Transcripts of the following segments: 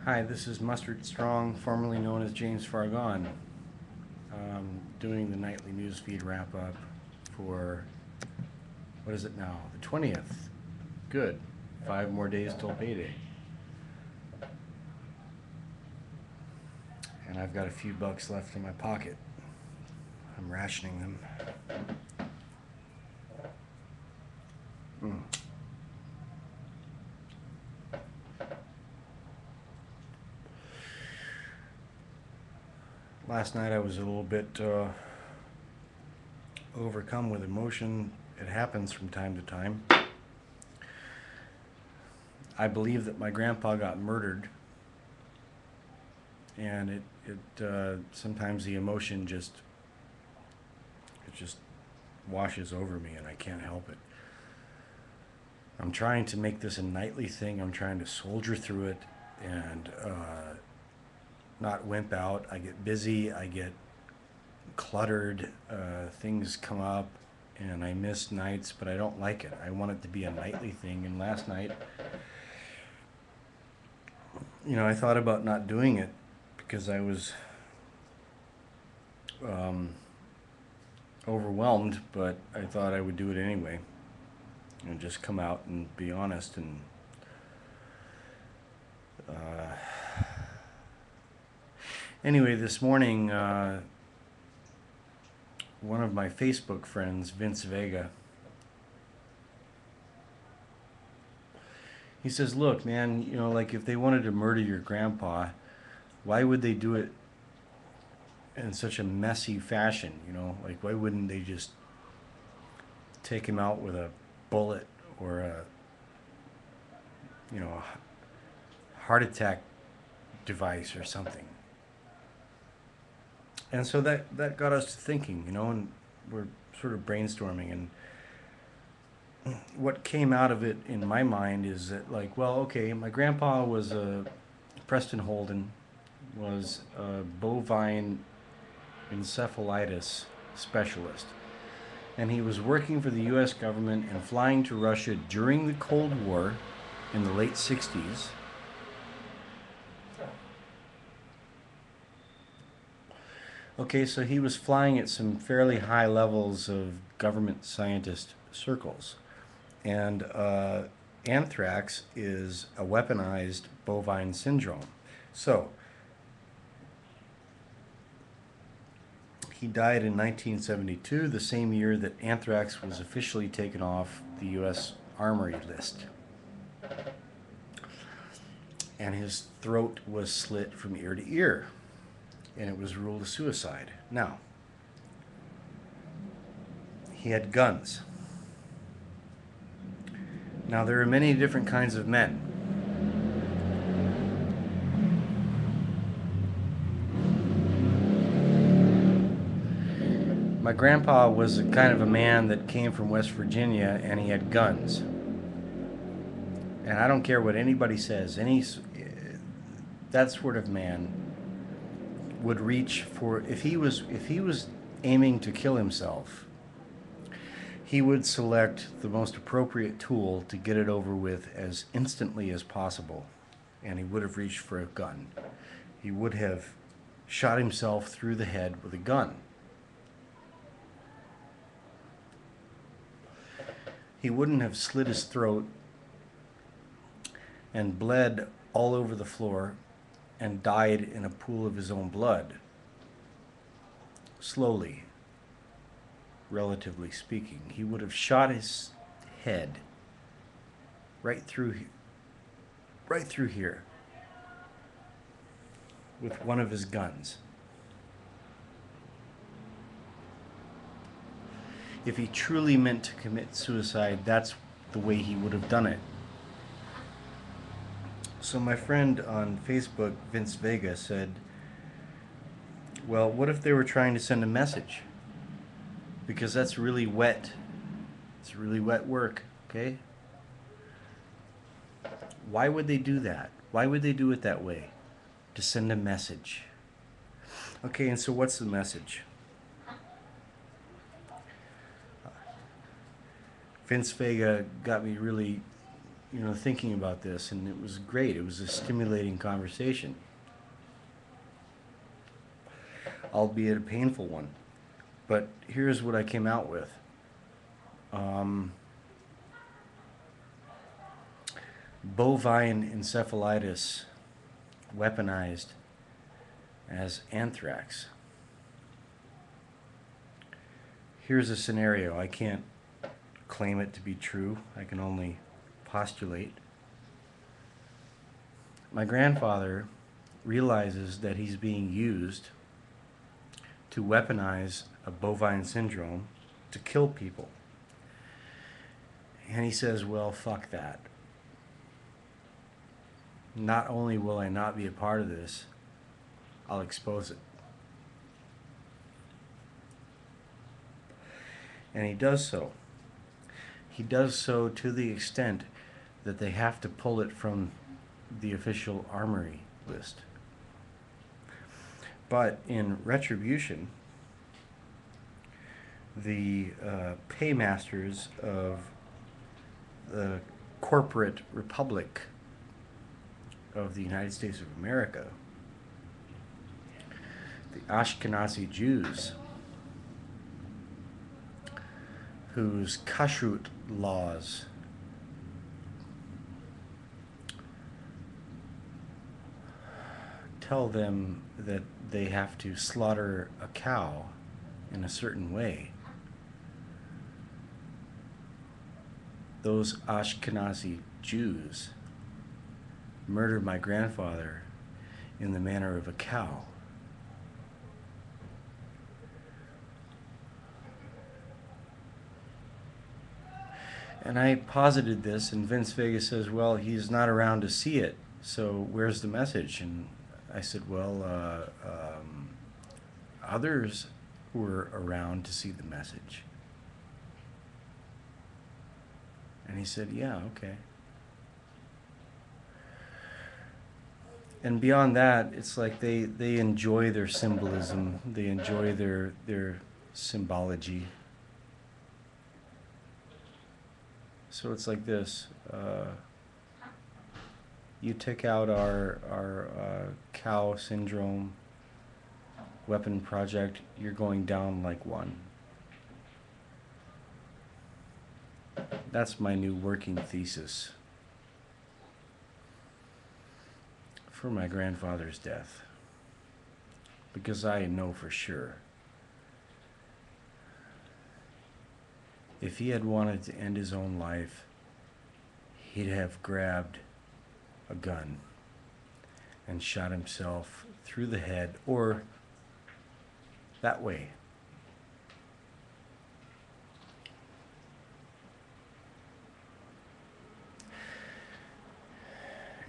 Hi, this is Mustard Strong, formerly known as James Fargon, doing the nightly newsfeed wrap-up for, what is it now, the 20th. Good. 5 more days till payday. And I've got a few bucks left in my pocket. I'm rationing them. Last night I was a little bit overcome with emotion. It happens from time to time. I believe that my grandpa got murdered, and it sometimes the emotion just washes over me, and I can't help it. I'm trying to make this a nightly thing. I'm trying to soldier through it and not wimp out. I get busy. I get cluttered. Things come up, and I miss nights, but I don't like it. I want it to be a nightly thing. And last night, I thought about not doing it because I was overwhelmed, but I thought I would do it anyway and just come out and be honest. And anyway, this morning, one of my Facebook friends, Vince Vega, he says, look, man, like if they wanted to murder your grandpa, why would they do it in such a messy fashion? Like why wouldn't they just take him out with a bullet or a heart attack device or something? And so that got us to thinking, and we're sort of brainstorming. And what came out of it in my mind is that, like, well, okay, my grandpa was Preston Holden was a bovine encephalitis specialist. And he was working for the U.S. government and flying to Russia during the Cold War in the late 60s. Okay, so he was flying at some fairly high levels of government scientist circles. And anthrax is a weaponized bovine syndrome. So he died in 1972, the same year that anthrax was officially taken off the U.S. Armory list. And his throat was slit from ear to ear, and it was ruled a suicide. Now, he had guns. Now, there are many different kinds of men. My grandpa was a kind of a man that came from West Virginia, and he had guns. And I don't care what anybody says, that sort of man would reach for, if he was aiming to kill himself, he would select the most appropriate tool to get it over with as instantly as possible. And he would have reached for a gun. He would have shot himself through the head with a gun. He wouldn't have slit his throat and bled all over the floor and died in a pool of his own blood. Slowly, relatively speaking. He would have shot his head right through here with one of his guns. If he truly meant to commit suicide, that's the way he would have done it. So my friend on Facebook, Vince Vega, said, well, what if they were trying to send a message? Because that's really wet. It's really wet work, okay? Why would they do that? Why would they do it that way? To send a message. Okay, and so what's the message? Vince Vega got me really thinking about this, and it was great. It was a stimulating conversation, albeit a painful one. But here's what I came out with. Bovine encephalitis weaponized as anthrax. Here's a scenario. I can't claim it to be true. I can only postulate. My grandfather realizes that he's being used to weaponize a bovine syndrome to kill people. And he says, well, fuck that. Not only will I not be a part of this, I'll expose it. And he does so. He does so to the extent that they have to pull it from the official armory list. But in retribution, the paymasters of the corporate republic of the United States of America, the Ashkenazi Jews, whose kashrut laws tell them that they have to slaughter a cow in a certain way. Those Ashkenazi Jews murdered my grandfather in the manner of a cow. And I posited this, and Vince Vega says, well, he's not around to see it, so where's the message? And I said, well, others were around to see the message. And he said, yeah, okay. And beyond that, it's like they enjoy their symbolism, they enjoy their symbology. So it's like this. You take out our cow syndrome weapon project, you're going down like one. That's my new working thesis for my grandfather's death. Because I know for sure, if he had wanted to end his own life, he'd have grabbed a gun and shot himself through the head or that way.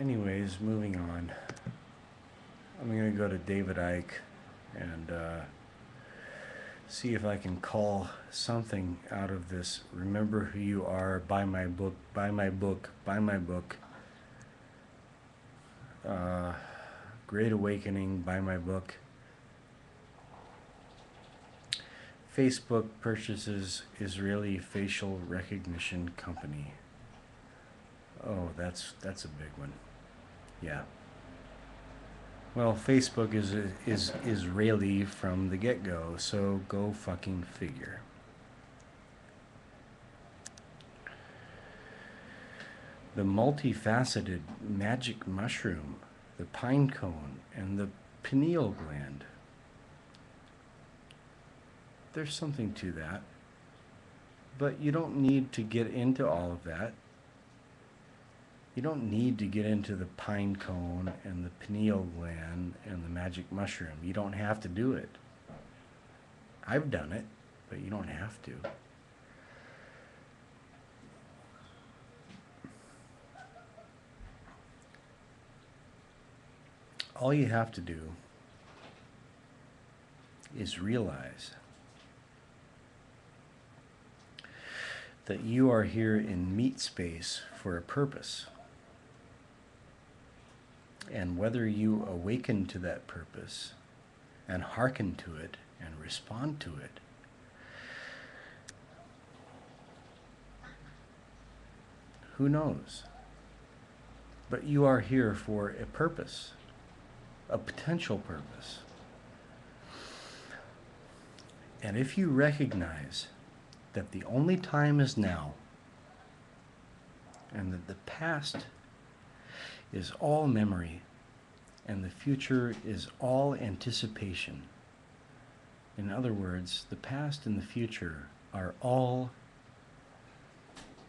Anyways, moving on. I'm going to go to David Icke and see if I can call something out of this. Remember who you are. Buy my book. Buy my book. Buy my book. Great Awakening. Buy my book. Facebook purchases Israeli facial recognition company. Oh, that's a big one. Yeah. Well, Facebook is Israeli from the get-go, so go fucking figure. The multifaceted magic mushroom, the pine cone, and the pineal gland. There's something to that. But you don't need to get into all of that. You don't need to get into the pine cone and the pineal gland and the magic mushroom. You don't have to do it. I've done it, but you don't have to. All you have to do is realize that you are here in meat space for a purpose. And whether you awaken to that purpose and hearken to it and respond to it, who knows? But you are here for a purpose, a potential purpose. And if you recognize that the only time is now, and that the past is all memory, and the future is all anticipation. In other words, the past and the future are all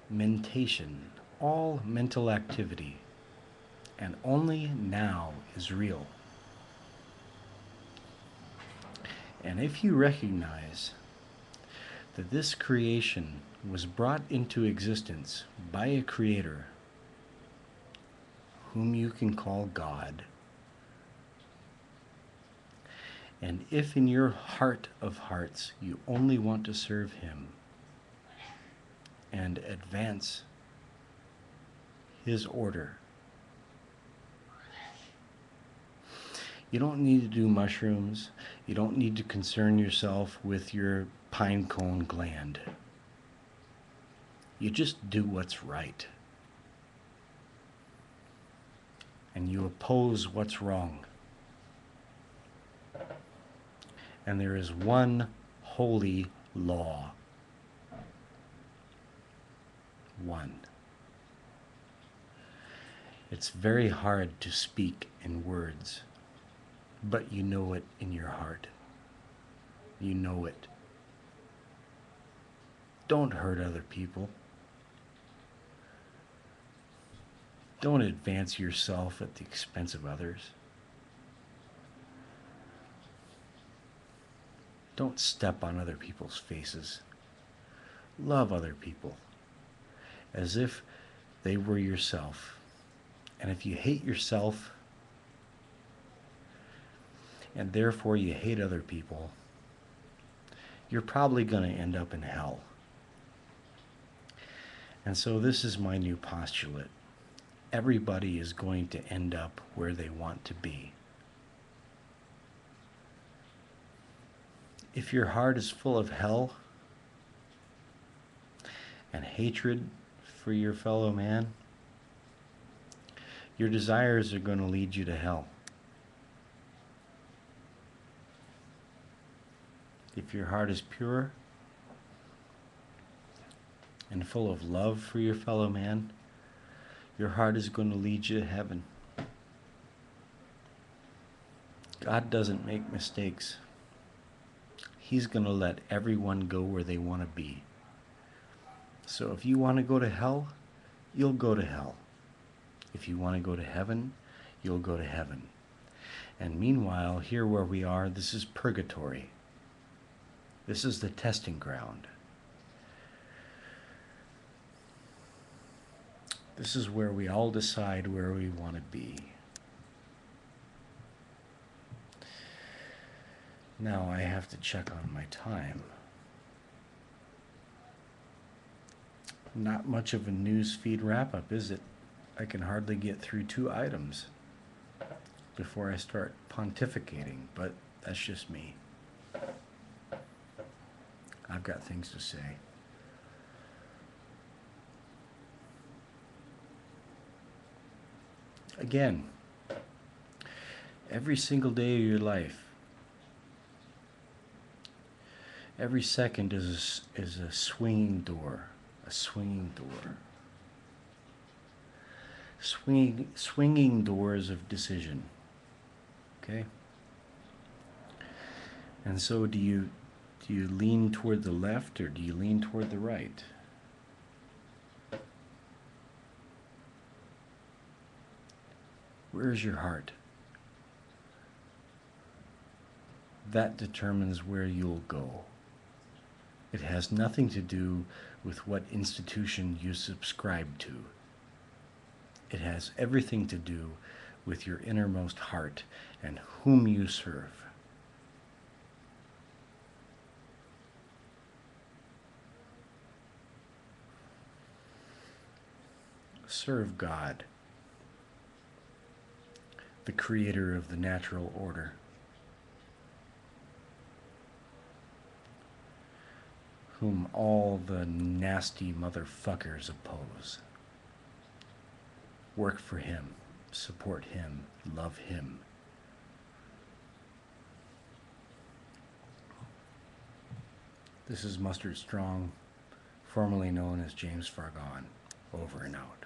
mentation, all mental activity, and only now is real. And if you recognize that this creation was brought into existence by a creator whom you can call God, and if in your heart of hearts you only want to serve him and advance his order, you don't need to do mushrooms. You don't need to concern yourself with your pine cone gland. You just do what's right. And you oppose what's wrong. And there is one holy law. One. It's very hard to speak in words, but you know it in your heart. You know it. Don't hurt other people. Don't advance yourself at the expense of others. Don't step on other people's faces. Love other people as if they were yourself. And if you hate yourself, and therefore you hate other people, you're probably going to end up in hell. And so this is my new postulate. Everybody is going to end up where they want to be. If your heart is full of hell and hatred for your fellow man, your desires are going to lead you to hell. If your heart is pure and full of love for your fellow man, your heart is going to lead you to heaven. God doesn't make mistakes. He's going to let everyone go where they want to be. So if you want to go to hell, you'll go to hell. If you want to go to heaven, you'll go to heaven. And meanwhile, here where we are, this is purgatory. This is the testing ground. This is where we all decide where we want to be. Now I have to check on my time. Not much of a Newsfeed wrap-up, is it? I can hardly get through 2 items before I start pontificating, but that's just me. I've got things to say. Again, every single day of your life, every second is a swinging door, a swinging door. Swinging doors of decision. Okay? And so do you lean toward the left or do you lean toward the right? Where's your heart? That determines where you'll go. It has nothing to do with what institution you subscribe to. It has everything to do with your innermost heart and whom you serve. Serve God, the creator of the natural order, whom all the nasty motherfuckers oppose. work for him, support him, love him. This is Mustard Strong, formerly known as James Fargon, over and out.